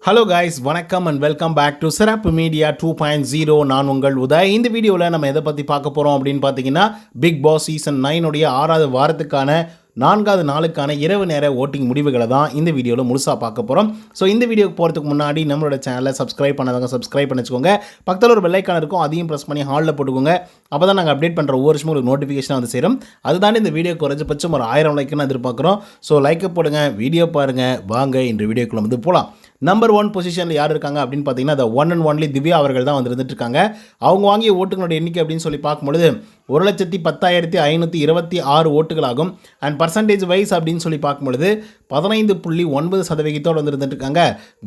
Hello guys, வணக்கம் and welcome back to சிறப்பு media 2.0. நான் உங்கள் உதய். இந்த வீடியோவில் நம்ம எதை பற்றி பார்க்க போகிறோம் அப்படின்னு பார்த்தீங்கன்னா, பிக் பாஸ் சீசன் 9 6வது வாரத்துக்கான 4வது நாளுக்கான இரவு நேர ஓட்டிங் முடிவுகளை தான் இந்த வீடியோவில் முழுசாக பார்க்க போகிறோம். ஸோ இந்த வீடியோக்கு போகிறதுக்கு முன்னாடி நம்மளோட சேனலை சப்ஸ்கிரைப் பண்ணாதவங்க சப்ஸ்கிரைப் பண்ணிச்சுக்கோங்க. பக்கத்தில் ஒரு பெல்லைக்கான இருக்கும், அதையும் ப்ரெஸ் பண்ணி ஹாலில் போட்டுக்கோங்க. அப்போ தான் நாங்கள் அப்டேட் பண்ணுற ஒவ்வொரு விஷயமும் ஒரு நோட்டிஃபிகேஷனாக வந்து சேரும். அதுதான் இந்த வீடியோ குறைஞ்சபட்சம் ஒரு 1000 லைக்குன்னு எதிர்பார்க்குறோம். ஸோ லைக்கை போடுங்க, வீடியோ பாருங்கள். வாங்க இன்று வீடியோக்குள்ளே வந்து போகலாம். நம்பர் 1 பொசிஷனில் யார் இருக்காங்க அப்படின்னு பார்த்தீங்கன்னா, the one and only Divya அவர்கள் தான் வந்து இருந்துட்டு இருக்காங்க. அவங்க வாங்கிய ஓட்டுகளோட எண்ணிக்கை அப்படின்னு சொல்லி பார்க்கும்பொழுது 1,10,1026 ஓட்டுகளாகும். அண்ட் பர்சன்டேஜ் வைஸ் அப்படின்னு சொல்லி பார்க்கும்பொழுது 15.9% வந்து இருந்துட்டு இருக்காங்க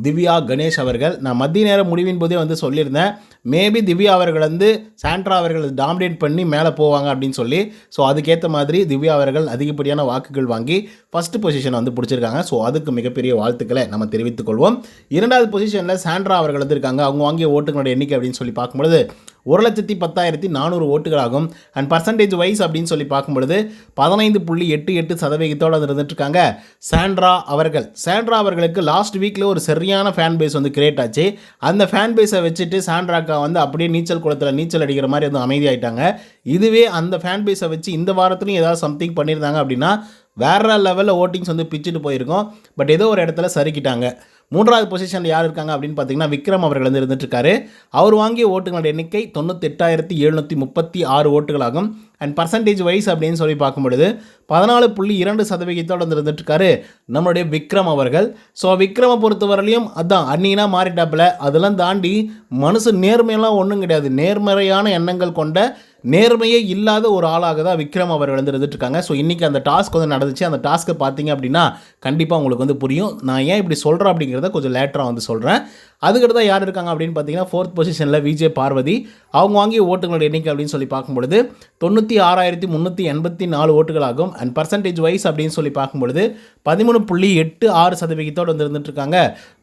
திவ்யா கணேஷ் அவர்கள். நான் மத்திய நேர முடிவின் போதே வந்து சொல்லியிருந்தேன், மேபி திவ்யா அவர்கள் வந்து சாண்ட்ரா அவர்கள் டாமினேட் பண்ணி மேலே போவாங்க அப்படின்னு சொல்லி. ஸோ அதுக்கேற்ற மாதிரி திவ்யா அவர்கள் அதிகப்படியான வாக்குகள் வாங்கி ஃபஸ்ட் பொசிஷனை வந்து பிடிச்சிருக்காங்க. ஸோ அதுக்கு மிகப்பெரிய வாழ்த்துக்களை நம்ம தெரிவித்துக் கொள்வோம். 2வது பொசிஷனில் சாண்ட்ரா அவர்கள் வந்து இருக்காங்க. அவங்க வாங்கிய ஓட்டுகளோட எண்ணிக்கை அப்படின்னு சொல்லி பார்க்கும்பொழுது 1,10,400 ஓட்டுகளாகும். அண்ட் பர்சன்டேஜ் வைஸ் அப்படின்னு சொல்லி பார்க்கும்பொழுது 15.88% இருந்துட்டு இருக்காங்க சாண்ட்ரா அவர்கள். சாண்ட்ரா அவர்களுக்கு லாஸ்ட் வீக்கில் ஒரு சரியான ஃபேன் பேஸ் வந்து கிரியேட் ஆச்சு. அந்த ஃபேன் பேஸை வச்சுட்டு சாண்ட்ராக்கா வந்து அப்படியே நீச்சல் குளத்தில் நீச்சல் அடிக்கிற மாதிரி வந்து அமைதியாயிட்டாங்க. இதுவே அந்த ஃபேன் பேஸை வச்சு இந்த வாரத்துலையும் ஏதாவது சம்திங் பண்ணியிருந்தாங்க அப்படின்னா வேறு லெவலில் ஓட்டிங்ஸ் வந்து பிச்சுட்டு போயிருக்கோம். பட் ஏதோ ஒரு இடத்துல சறுக்கிட்டாங்க. 3வது பொசிஷனில் யார் இருக்காங்க அப்படின்னு பார்த்தீங்கன்னா, விக்ரம் அவர்கள் வந்து இருந்துட்டுருக்காரு. அவர் வாங்கிய ஓட்டுகளோட எண்ணிக்கை 98,736 ஓட்டுகளாகும். அண்ட் பர்சன்டேஜ் வைஸ் அப்படின்னு சொல்லி பார்க்கும்பொழுது 14.2% வந்து இருந்துட்டுருக்காரு நம்மளுடைய விக்ரம் அவர்கள். ஸோ விக்ரமை பொறுத்தவரையிலையும் அதான் அன்னினா மாறிட்டாப்பில். அதெல்லாம் தாண்டி மனசு நேர்மையெல்லாம் ஒன்றும் கிடையாது. நேர்மறையான எண்ணங்கள் கொண்ட நேர்மையே இல்லாத ஒரு ஆளாக தான் விக்ரம் அவர்கள் வந்து இருந்துட்டுருக்காங்க. ஸோ இன்றைக்கி அந்த டாஸ்க் வந்து நடந்துச்சு. அந்த டாஸ்க்கை பார்த்தீங்க அப்படின்னா கண்டிப்பாக உங்களுக்கு வந்து புரியும். நான் ஏன் இப்படி சொல்கிறேன் அப்படிங்கிறத கொஞ்சம் லேட்டராக வந்து சொல்கிறேன். அதுக்கடுத்து யார் இருக்காங்க அப்படின்னு பார்த்தீங்கன்னா, 4th பொசிஷனில் விஜய் பார்வதி. அவங்க வாங்கிய ஓட்டுகளோட எண்ணிக்கை அப்படின்னு சொல்லி பார்க்கும்பொழுது 96,384 ஓட்டுகளாகும். அண்ட் பர்சன்டேஜ் வைஸ் அப்படின்னு சொல்லி பார்க்கும்பொழுது 13.86% வந்து இருந்துட்டுருக்காங்க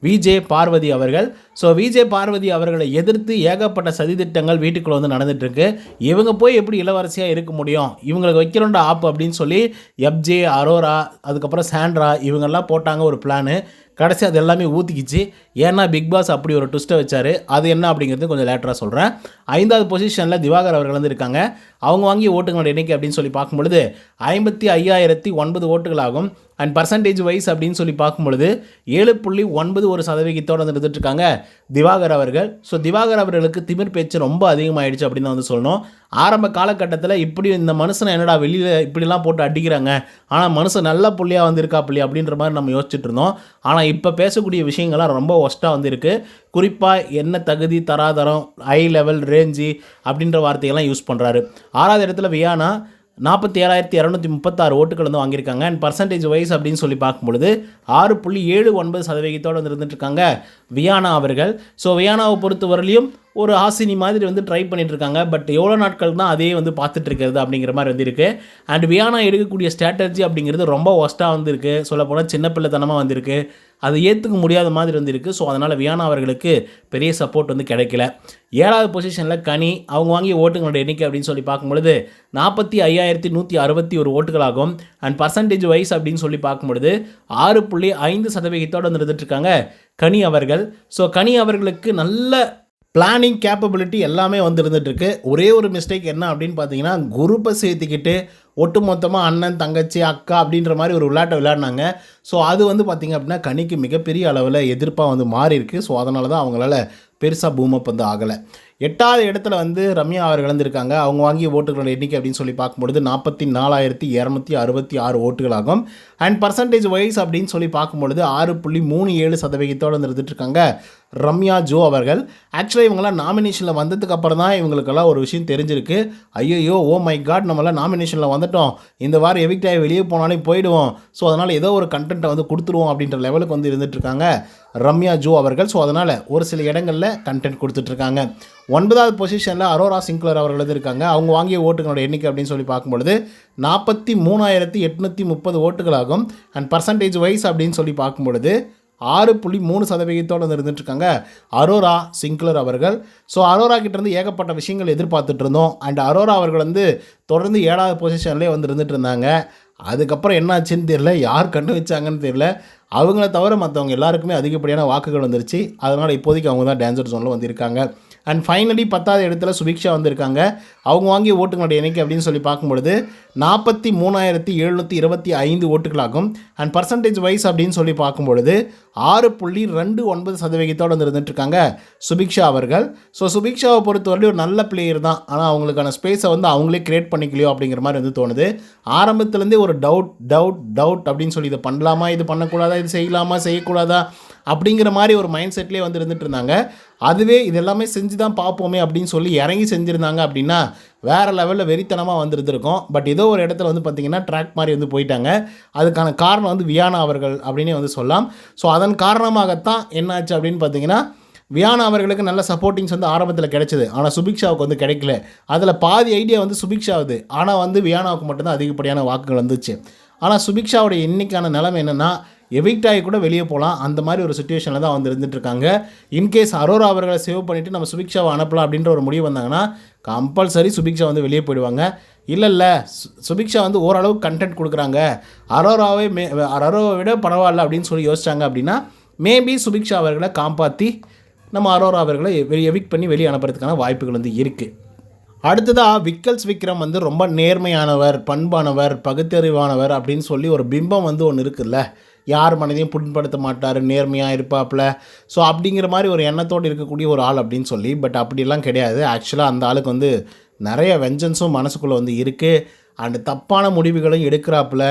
விஜய் பார்வதி அவர்கள். ஸோ விஜய் பார்வதி அவர்களை எதிர்த்து ஏகப்பட்ட சதித்திட்டங்கள் வீட்டுக்குள்ளே வந்து நடந்துகிட்ருக்கு. இவங்க போய் எப்படி இளவரசியாக இருக்க முடியும், இவங்களுக்கு வைக்கிறோண்ட ஆப் அப்படின்னு சொல்லி எப்ஜே, அரோரா, அதுக்கப்புறம் சாண்ட்ரா இவங்கெல்லாம் போட்டாங்க ஒரு பிளானு. கடைசி அது எல்லாமே ஊற்றிக்கிச்சு. ஏன்னா பிக் பாஸ் அப்படி ஒரு ட்விஸ்ட்டை வச்சார். அது என்ன அப்படிங்கிறது கொஞ்சம் லேட்டராக சொல்கிறேன். 5வது பொசிஷனில் திவாகர் அவர்கள் வந்து இருக்காங்க. அவங்க வாங்கிய ஓட்டுகளோட எண்ணிக்கை அப்படின்னு சொல்லி பார்க்கும்பொழுது 55,009 ஓட்டுகளாகும். அண்ட் பர்சன்டேஜ் வைஸ் அப்படின்னு சொல்லி பார்க்கும்பொழுது 7.91% வந்து இருந்துட்டுருக்காங்க திவாகர் அவர்கள். ஸோ திவாகர் அவர்களுக்கு திமிர் பேச்சு ரொம்ப அதிகமாகிடுச்சு அப்படின்னு வந்து சொல்லணும். ஆரம்ப காலகட்டத்தில் இப்படி இந்த மனுஷனை என்னடா வெளியில் இப்படிலாம் போட்டு அடிக்கிறாங்க, ஆனால் மனுஷன் நல்ல புள்ளியாக வந்திருக்கா புள்ளி அப்படின்ற மாதிரி நம்ம யோசிச்சுட்டு இருந்தோம். ஆனால் இப்போ பேசக்கூடிய விஷயங்கள்லாம் ரொம்ப ஒஸ்ட்டாக வந்துருக்கு. குறிப்பாக என்ன தகுதி தராதரம், ஹை லெவல், ரேஞ்சு அப்படின்ற வார்த்தையெல்லாம் யூஸ் பண்ணுறாரு. 6வது இடத்துல வியானா 47,236 ஓட்டுகள் வந்து வாங்கியிருக்காங்க. அண்ட் பர்சன்டேஜ் வைஸ் அப்படின்னு சொல்லி பார்க்கும்பொழுது 6.79% வந்து இருந்துட்டுருக்காங்க வியானா அவர்கள். ஸோ வியானாவை பொறுத்தவரையிலையும் ஒரு ஹாசினி மாதிரி வந்து ட்ரை பண்ணிட்டுருக்காங்க. பட் எவ்வளோ நாட்கள் தான் அதே வந்து பார்த்துட்டு இருக்கிறது அப்படிங்கிற மாதிரி வந்து இருக்குது. அண்ட் வியானா எடுக்கக்கூடிய ஸ்ட்ராட்டஜி அப்படிங்கிறது ரொம்ப ஒஸ்ட்டாக வந்துருக்கு. சொல்லப்போனால் சின்ன பிள்ளைத்தனமாக வந்திருக்கு. அது ஏற்றுக்க முடியாத மாதிரி வந்துருக்கு. ஸோ அதனால் வியானா அவர்களுக்கு பெரிய சப்போர்ட் வந்து கிடைக்கல. 7வது பொசிஷனில் கனி. அவங்க வாங்கிய ஓட்டுகளோட எண்ணிக்கை அப்படின்னு சொல்லி பார்க்கும்பொழுது 45,161 ஓட்டுகளாகும். அண்ட் பர்சன்டேஜ் வைஸ் அப்படின்னு சொல்லி பார்க்கும்பொழுது 6.5% வந்து இருந்துட்டுருக்காங்க கனி அவர்கள். ஸோ கனி அவர்களுக்கு நல்ல பிளானிங் கேப்பபிலிட்டி எல்லாமே வந்து இருந்துகிட்ருக்கு. ஒரே ஒரு மிஸ்டேக் என்ன அப்படின்னு பார்த்தீங்கன்னா, குரூப்பை சேர்த்துக்கிட்டு ஒட்டுமொத்தமாக அண்ணன், தங்கச்சி, அக்கா அப்படின்ற மாதிரி ஒரு விளையாட்டை விளையாடினாங்க. ஸோ அது வந்து பார்த்திங்க அப்படின்னா கனிக்கு மிகப்பெரிய அளவில் எதிர்ப்பாக வந்து மாறி இருக்குது. ஸோ அதனால தான் அவங்களால பெருசாக பூமப் வந்து ஆகலை. 8வது இடத்துல வந்து ரம்யா அவர்கள் இருந்திருக்காங்க. அவங்க வாங்கிய ஓட்டுகளோட எண்ணிக்கை அப்படின்னு சொல்லி பார்க்கும்பொழுது 44,266 ஓட்டுகளாகும். அண்ட் பர்சன்டேஜ் வைஸ் அப்படின்னு சொல்லி பார்க்கும்பொழுது 6.37% இருந்துட்டுருக்காங்க ரம்யா ஜோ அவர்கள். ஆக்சுவலாக இவங்களாம் நாமினேஷனில் வந்ததுக்கு அப்புறம் தான் இவங்களுக்கெல்லாம் ஒரு விஷயம் தெரிஞ்சிருக்கு. ஐயோ, ஓ மை காட், நம்மளாம் நாமினேஷனில் வந்துட்டோம், இந்த வாரம் எவிக்ட் ஆகி வெளியே போனாலும் போயிடுவோம், ஸோ அதனால் ஏதோ ஒரு கண்டென்ட்டை வந்து கொடுத்துருவோம் அப்படின்ற லெவலுக்கு வந்து இருந்துகிட்ருக்காங்க ரம்யா ஜோ அவர்கள். ஸோ அதனால் ஒரு சில இடங்களில் கண்டென்ட் கொடுத்துட்ருக்காங்க. 9வது பொசிஷனில் அரோரா சிங்க்லர் அவர்கள் இருக்காங்க. அவங்க வாங்கிய ஓட்டுகளோட எண்ணிக்கை அப்படின்னு சொல்லி பார்க்கும்பொழுது 43,830 ஓட்டுகளாகும். அண்ட் பர்சன்டேஜ் வைஸ் அப்படின்னு சொல்லி பார்க்கும்பொழுது 6.3% இருந்துட்டுருக்காங்க அரோரா சிங்க்லர் அவர்கள். ஸோ அரோரா கிட்டேருந்து ஏகப்பட்ட விஷயங்கள் எதிர்பார்த்துட்டு இருந்தோம். அண்ட் அரோரா அவர்கள் வந்து தொடர்ந்து 7வது பொசிஷன்லேயே வந்து இருந்துட்டு இருந்தாங்க. அதுக்கப்புறம் என்னாச்சுன்னு தெரியல, யார் கண்ணு வச்சாங்கன்னு தெரியல. அவங்கள தவிர மற்றவங்க எல்லாருக்குமே அதிகப்படியான வாக்குகள் வந்துருச்சு. அதனால் இப்போதைக்கு அவங்க தான் டேஞ்சர் ஜோனில் வந்து இருக்காங்க. அண்ட் ஃபைனலி 10வது இடத்துல சுபிக்ஷா வந்திருக்காங்க. அவங்க வாங்கிய ஓட்டுகளுடைய எண்ணிக்கை அப்படின்னு சொல்லி பார்க்கும்பொழுது 43,725 ஓட்டுகளாகும். அண்ட் பர்சன்டேஜ் வைஸ் அப்படின்னு சொல்லி பார்க்கும்பொழுது 6.29% வந்து இருந்துட்டுருக்காங்க சுபிக்ஷா அவர்கள். ஸோ சுபிக்ஷாவை பொறுத்தவரையும் ஒரு நல்ல பிளேயர் தான். ஆனால் அவங்களுக்கான ஸ்பேஸை வந்து அவங்களே கிரியேட் பண்ணிக்கலையோ அப்படிங்கிற மாதிரி வந்து தோணுது. ஆரம்பத்துலேருந்தே ஒரு டவுட் அப்படின்னு சொல்லி இதை பண்ணலாமா, இது பண்ணக்கூடாதா, இது செய்யலாமா, செய்யக்கூடாதா அப்படிங்கிற மாதிரி ஒரு மைண்ட் செட்லேயே வந்து இருந்துட்டு இருந்தாங்க. அதுவே இதெல்லாமே செஞ்சு தான் பார்ப்போமே அப்படின்னு சொல்லி இறங்கி செஞ்சுருந்தாங்க அப்படின்னா வேறு லெவலில் வெறித்தனமாக வந்துருந்துருக்கும். பட் ஏதோ ஒரு இடத்துல வந்து பார்த்திங்கன்னா ட்ராக் மாதிரி வந்து போயிட்டாங்க. அதுக்கான காரணம் வந்து வியானா அவர்கள் அப்படின்னே வந்து சொல்லலாம். ஸோ அதன் காரணமாகத்தான் என்னாச்சு அப்படின்னு பார்த்திங்கன்னா வியானா அவர்களுக்கு நல்ல சப்போர்ட்டிங்ஸ் வந்து ஆரம்பத்தில் கிடைச்சிது. ஆனால் சுபிக்ஷாவுக்கு வந்து கிடைக்கல. அதில் பாதி ஐடியா வந்து சுபிக்ஷாவுது. ஆனால் வந்து வியானாவுக்கு மட்டும்தான் அதிகப்படியான வாக்குகள் வந்துச்சு. ஆனால் சுபிக்ஷாவுடைய இன்னைக்கான நிலைமை என்னென்னா எவிக்ட் ஆகி கூட வெளியே போகலாம், அந்த மாதிரி ஒரு சுச்சுவேஷனில் தான் வந்து இருந்துகிட்ருக்காங்க. இன்கேஸ் அரோரா அவர்களை சேவ் பண்ணிவிட்டு நம்ம சுபிக்ஷாவை அனுப்பலாம் அப்படின்ற ஒரு முடிவு வந்தாங்கன்னா கம்பல்சரி சுபிக்ஷா வந்து வெளியே போயிடுவாங்க. இல்லை சுபிக்ஷா வந்து ஓரளவுக்கு கண்டென்ட் கொடுக்குறாங்க, அரோராவை விட பரவாயில்ல அப்படின்னு சொல்லி யோசிச்சாங்க அப்படின்னா மேபி சுபிக்ஷா அவர்களை காப்பாற்றி நம்ம அரோரா அவர்களை எவிக்ட் பண்ணி வெளியே அனுப்புறதுக்கான வாய்ப்புகள் வந்து இருக்குது. அடுத்ததாக விக்ரம் வந்து ரொம்ப நேர்மையானவர், பண்பானவர், பகுத்தறிவானவர் அப்படின்னு சொல்லி ஒரு பிம்பம் வந்து ஒன்று இருக்குல்ல, யார் மனதையும் புண்படுத்த மாட்டார், நேர்மையாக இருப்பாப்புல, ஸோ அப்படிங்கிற மாதிரி ஒரு எண்ணத்தோடு இருக்கக்கூடிய ஒரு ஆள் அப்படின்னு சொல்லி. பட் அப்படிலாம் கிடையாது. ஆக்சுவலாக அந்த ஆளுக்கு வந்து நிறைய வெஞ்சன்ஸும் மனசுக்குள்ளே வந்து இருக்குது. அண்டு தப்பான முடிவுகளையும் எடுக்கிறாப்புல.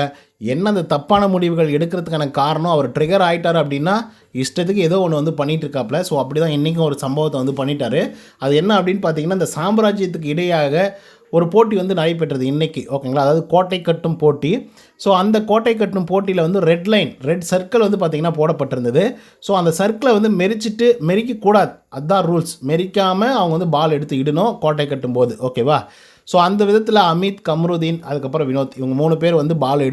என்ன அந்த தப்பான முடிவுகள் எடுக்கிறதுக்கான காரணம், அவர் ட்ரிகர் ஆகிட்டார் அப்படின்னா இஷ்டத்துக்கு ஏதோ ஒன்று வந்து பண்ணிகிட்ருக்காப்புல. ஸோ அப்படி தான் இன்றைக்கும் ஒரு சம்பவத்தை வந்து பண்ணிட்டார். அது என்ன அப்படின்னு பார்த்தீங்கன்னா, இந்த சாம்ராஜ்யத்துக்கு இடையாக ஒரு போட்டி வந்து நடைபெற்றது இன்றைக்கி, ஓகேங்களா. அதாவது கோட்டை கட்டும் போட்டி. ஸோ அந்த கோட்டை கட்டும் போட்டியில் வந்து ரெட் சர்க்கிள் வந்து பார்த்திங்கன்னா போடப்பட்டிருந்தது. ஸோ அந்த சர்க்கிளை வந்து மெரிக்கக்கூடாது, அதுதான் ரூல்ஸ். மெரிக்காமல் அவங்க வந்து பால் எடுத்து இடணும் கோட்டை கட்டும்போது, ஓகேவா. ஸோ அந்த விதத்தில் அமித், கம்ருதீன், அதுக்கப்புறம் வினோத், இவங்க 3 பேர் வந்து பால்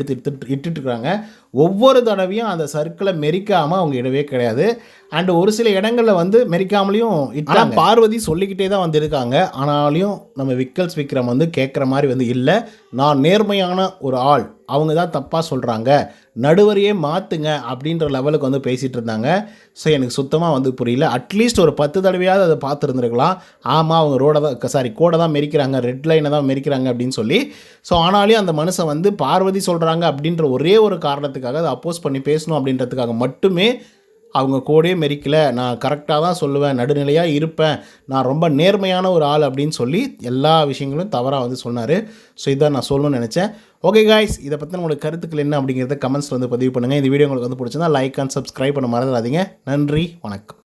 இட்டுருக்காங்க. ஒவ்வொரு தடவையும் அந்த சர்க்கிளை மெரிக்காமல் அவங்க இடவே கிடையாது. அண்டு ஒரு சில இடங்களில் வந்து மெரிக்காமலையும் இட்டாங்க. பார்வதி சொல்லிக்கிட்டே தான் வந்திருக்காங்க. ஆனாலையும் நம்ம விக்ரம் வந்து கேட்குற மாதிரி வந்து இல்லை. நான் நேர்மையான ஒரு ஆள், அவங்க தான் தப்பாக சொல்கிறாங்க, நடுவரையே மாற்றுங்க அப்படின்ற லெவலுக்கு வந்து பேசிகிட்டு இருந்தாங்க. ஸோ எனக்கு சுத்தமாக வந்து புரியல. அட்லீஸ்ட் ஒரு 10 தடவையாவது அதை பார்த்துருந்துருக்கலாம். ஆமாம், அவங்க கோடை தான் மெரிக்கிறாங்க, ரெட் லைனை தான் மெரிக்கிறாங்க அப்படின்னு சொல்லி. ஸோ ஆனாலும் அந்த மனுஷன் வந்து பார்வதி சொல்கிறாங்க அப்படின்ற ஒரே ஒரு காரணத்துக்காக அதை அப்போஸ் பண்ணி பேசணும் அப்படின்றதுக்காக மட்டுமே அவங்க கோடையே மெரிக்கல, நான் கரெக்டாக தான் சொல்லுவேன், நடுநிலையாக இருப்பேன், நான் ரொம்ப நேர்மையான ஒரு ஆள் அப்படின்னு சொல்லி எல்லா விஷயங்களும் தவறாக வந்து சொன்னார். ஸோ இதான் நான் சொல்லணும்னு நினச்சேன். ஓகே காய்ஸ், இதை பற்றி உங்களுக்கு கருத்துக்கள் என்ன அப்படிங்கிறத கமெண்ட்ஸில் வந்து பதிவு பண்ணுங்கள். இந்த வீடியோ உங்களுக்கு வந்து பிடிச்சிருந்தா லைக் அண்ட் சப்ஸ்கிரைப் பண்ண மறந்துடாதீங்க. நன்றி, வணக்கம்.